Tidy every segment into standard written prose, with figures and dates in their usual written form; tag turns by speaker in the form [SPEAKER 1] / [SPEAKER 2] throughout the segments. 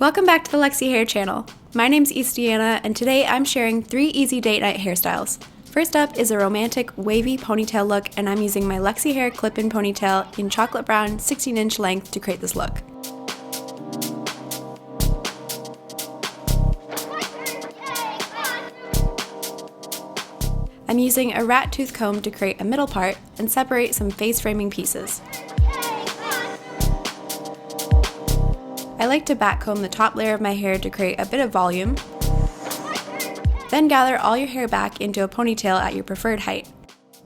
[SPEAKER 1] Welcome back to the Luxy Hair channel. My name's Eastiana, and today I'm sharing 3 easy date night hairstyles. First up is a romantic wavy ponytail look, and I'm using my Luxy Hair clip-in ponytail in chocolate brown 16-inch length to create this look. I'm using a rat tooth comb to create a middle part and separate some face framing pieces. I like to back comb the top layer of my hair to create a bit of volume. Then gather all your hair back into a ponytail at your preferred height.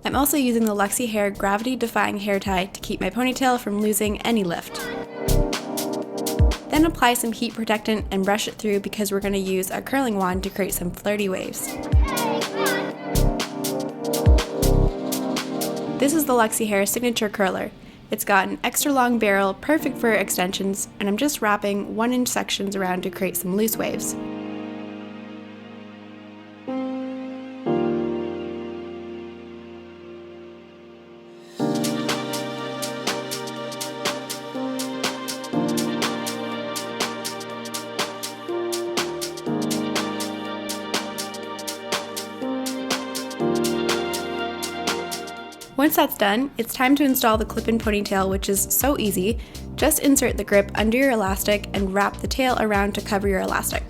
[SPEAKER 1] I'm also using the Luxy Hair Gravity Defying Hair Tie to keep my ponytail from losing any lift. Then apply some heat protectant and brush it through because we're going to use a curling wand to create some flirty waves. This is the Luxy Hair Signature Curler. It's got an extra long barrel, perfect for extensions, and I'm just wrapping 1-inch sections around to create some loose waves. Once that's done, it's time to install the clip-in ponytail, which is so easy. Just insert the grip under your elastic and wrap the tail around to cover your elastic.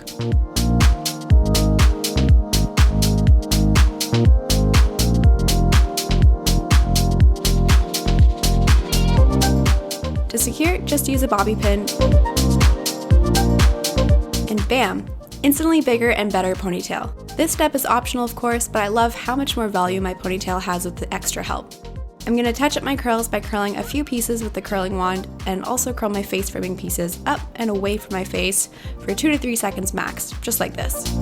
[SPEAKER 1] To secure, just use a bobby pin, and bam! Instantly bigger and better ponytail. This step is optional, of course, but I love how much more volume my ponytail has with the extra help. I'm going to touch up my curls by curling a few pieces with the curling wand and also curl my face framing pieces up and away from my face for 2 to 3 seconds max, just like this.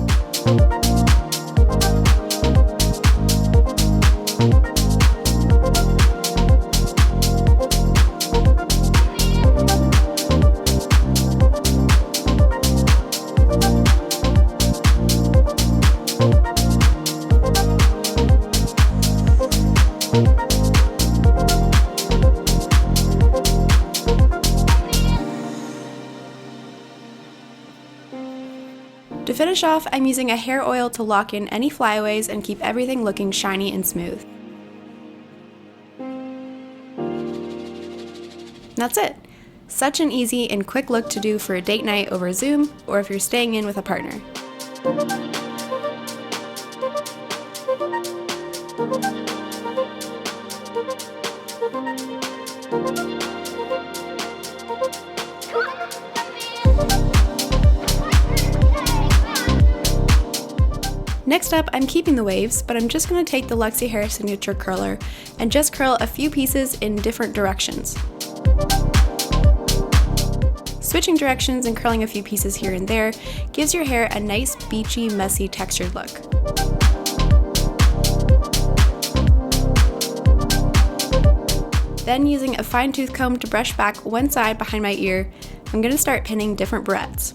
[SPEAKER 1] To finish off, I'm using a hair oil to lock in any flyaways and keep everything looking shiny and smooth. And that's it. Such an easy and quick look to do for a date night over Zoom, or if you're staying in with a partner. Next up, I'm keeping the waves, but I'm just going to take the Luxy Hair Signature Curler and just curl a few pieces in different directions. Switching directions and curling a few pieces here and there gives your hair a nice, beachy, messy, textured look. Then, using a fine tooth comb to brush back one side behind my ear, I'm going to start pinning different barrettes.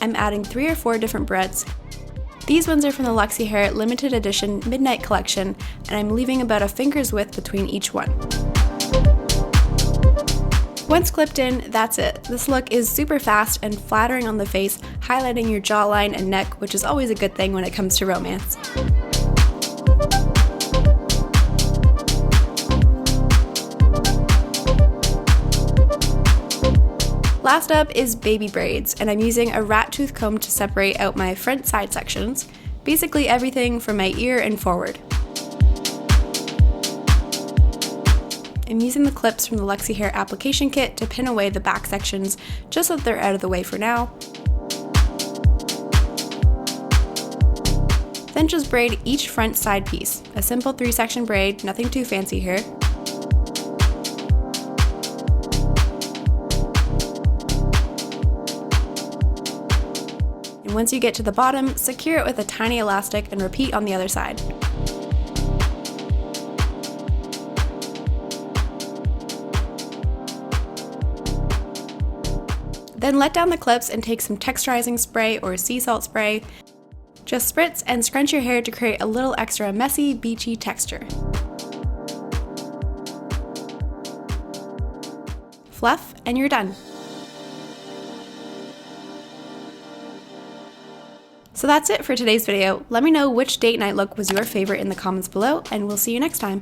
[SPEAKER 1] I'm adding 3 or 4 different barrettes. These ones are from the Luxy Hair Limited Edition Midnight Collection, and I'm leaving about a finger's width between each one. Once clipped in, that's it. This look is super fast and flattering on the face, highlighting your jawline and neck, which is always a good thing when it comes to romance. Last up is baby braids, and I'm using a rat tooth comb to separate out my front side sections, basically everything from my ear and forward. I'm using the clips from the Luxy Hair application kit to pin away the back sections just so that they're out of the way for now. Then just braid each front side piece, a simple 3-section braid, nothing too fancy here. Once you get to the bottom, secure it with a tiny elastic and repeat on the other side. Then let down the clips and take some texturizing spray or sea salt spray. Just spritz and scrunch your hair to create a little extra messy, beachy texture. Fluff, and you're done. So that's it for today's video. Let me know which date night look was your favorite in the comments below, and we'll see you next time.